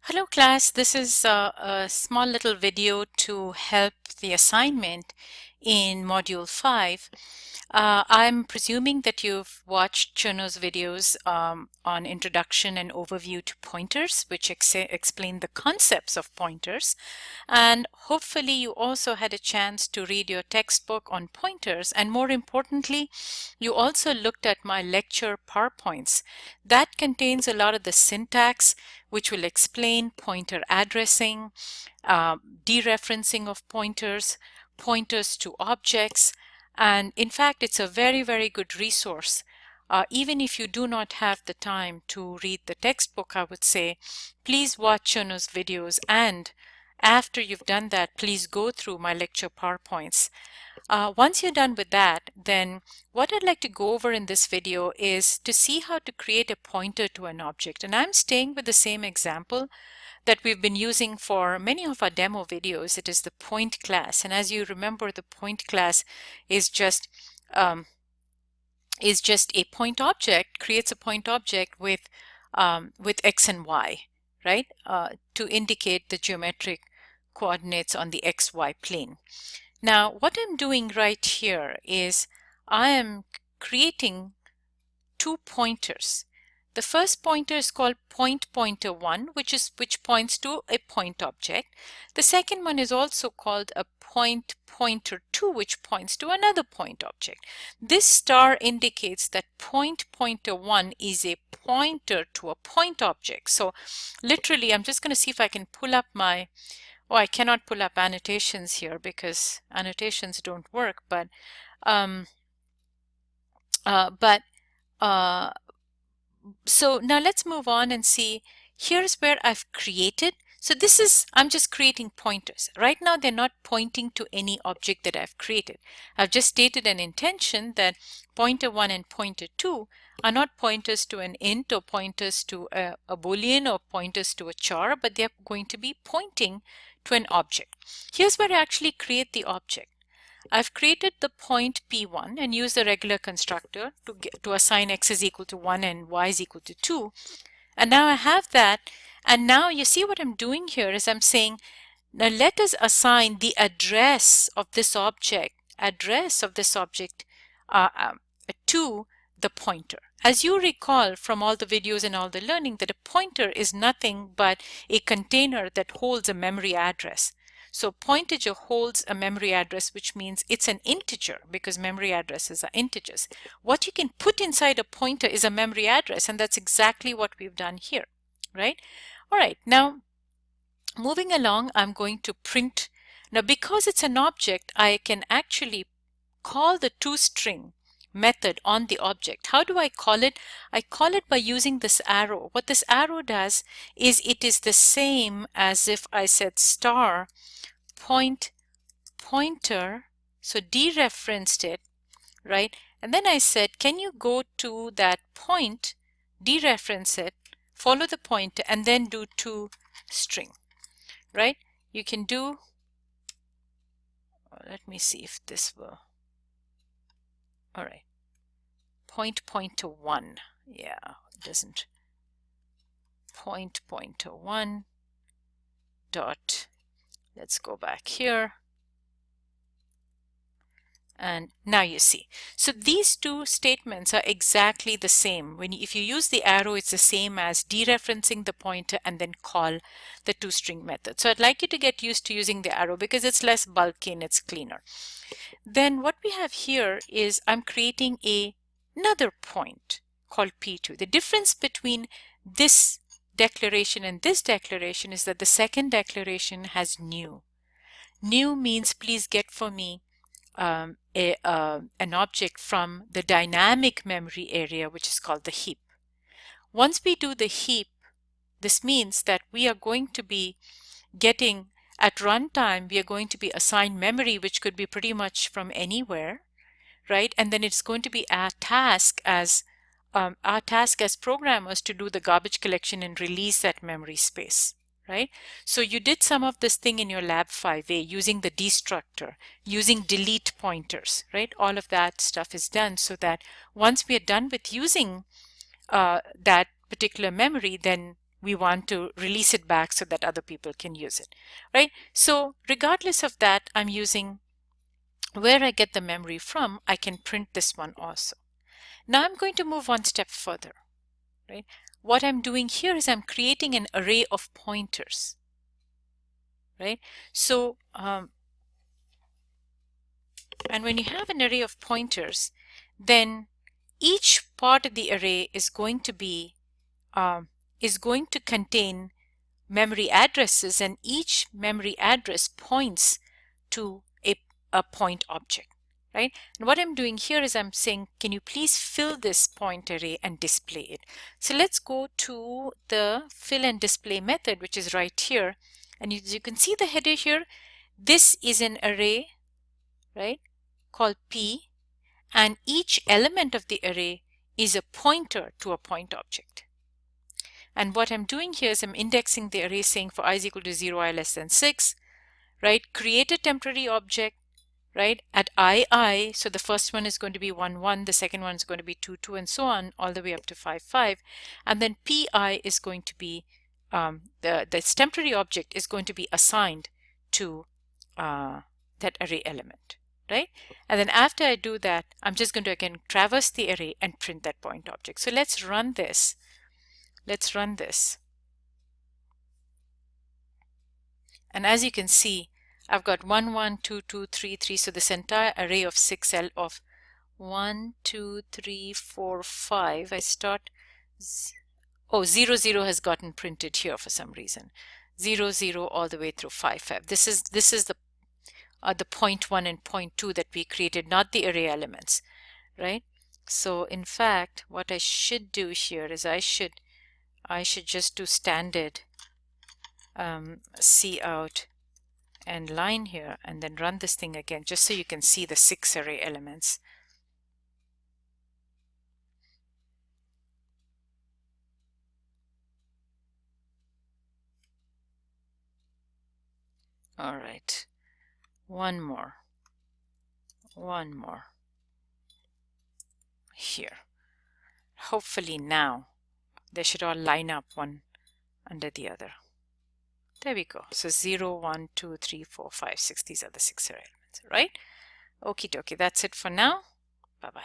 Hello class, this is a small little video to help the assignment in Module 5. I'm presuming that you've watched Chono's videos on introduction and overview to pointers, which explain the concepts of pointers. And hopefully you also had a chance to read your textbook on pointers. And more importantly, you also looked at my lecture PowerPoints. That contains a lot of the syntax, which will explain pointer addressing, dereferencing of pointers, pointers to objects, and in fact, it's a very, very good resource. Even if you do not have the time to read the textbook, I would say, please watch Chono's videos, and after you've done that, please go through my lecture PowerPoints. Once you're done with that, then what I'd like to go over in this video is to see how to create a pointer to an object. And I'm staying with the same example that we've been using for many of our demo videos. It is the point class. And as you remember, the point class is just a point object, creates a point object with X and Y, right? To indicate the geometric coordinates on the XY plane. Now, what I'm doing right here is I am creating two pointers. The first pointer is called pointer 1, which points to a point object. The second one is also called a pointer 2, which points to another point object. This star indicates that pointer 1 is a pointer to a point object. So literally, I'm just going to see if I can pull up my I cannot pull up annotations here because annotations don't work, but so now let's move on and see. Here's where I've created. So I'm just creating pointers. Right now, they're not pointing to any object that I've created. I've just stated an intention that pointer 1 and pointer 2 are not pointers to an int or pointers to a boolean or pointers to a char, but they're going to be pointing to an object. Here's where I actually create the object. I've created the point P1 and used the regular constructor to assign x is equal to 1 and y is equal to 2. And now I have that. And now you see what I'm doing here is I'm saying, now let us assign the address of this object to the pointer. As you recall from all the videos and all the learning, that a pointer is nothing but a container that holds a memory address. So pointer holds a memory address, which means it's an integer because memory addresses are integers. What you can put inside a pointer is a memory address, and that's exactly what we've done here, right? All right, now moving along, I'm going to print. Now because it's an object, I can actually call the toString method on the object. How do I call it? I call it by using this arrow. What this arrow does is it is the same as if I said star pointer, so dereferenced it, right? And then I said, can you go to that point, dereference it, follow the pointer, and then do toString, right? You can do, let me see if this will. All right, pointer 1. Yeah, it doesn't. Pointer 1 dot. Let's go back here. And now you see. So these two statements are exactly the same. If you use the arrow, it's the same as dereferencing the pointer and then call the toString method. So I'd like you to get used to using the arrow because it's less bulky and it's cleaner. Then what we have here is I'm creating another point called P2. The difference between this declaration and this declaration is that the second declaration has new. New means please get for me an object from the dynamic memory area, which is called the heap. Once we do the heap, this means that we are going to be getting, at runtime, we are going to be assigned memory, which could be pretty much from anywhere, right? And then it's going to be our task as programmers to do the garbage collection and release that memory space. Right? So you did some of this thing in your lab 5A using the destructor, using delete pointers, right? All of that stuff is done so that once we are done with using that particular memory, then we want to release it back so that other people can use it, right? So regardless of that, I'm using where I get the memory from. I can print this one also. Now I'm going to move one step further, right? What I'm doing here is I'm creating an array of pointers, right? So, and when you have an array of pointers, then each part of the array is going to contain memory addresses, and each memory address points to a point object, right? And what I'm doing here is I'm saying, can you please fill this point array and display it? So let's go to the fill and display method, which is right here. And you can see the header here. This is an array, right, called P, and each element of the array is a pointer to a point object. And what I'm doing here is I'm indexing the array saying for I is equal to 0, I less than 6, right? Create a temporary object, right, at I, so the first one is going to be 1, 1, the second one is going to be 2, 2, and so on, all the way up to 5, 5. And then PI is going to be, this temporary object is going to be assigned to that array element, right? And then after I do that, I'm just going to again traverse the array and print that point object. So let's run this. Let's run this. And as you can see, I've got 1, 1, 2, 2, 3, 3. So this entire array of 6 of 1, 2, 3, 4, 5. I start, 0, 0 has gotten printed here for some reason. 0, 0 all the way through 5, 5. This is the point 1 and point 2 that we created, not the array elements, right? So in fact, what I should do here is I should just do standard cout and line here, and then run this thing again, just so you can see the 6 array elements. All right, one more here. Hopefully now they should all line up one under the other. There we go. So 0, 1, 2, 3, 4, 5, 6. These are the 6 array elements, right? Okie dokie. That's it for now. Bye-bye.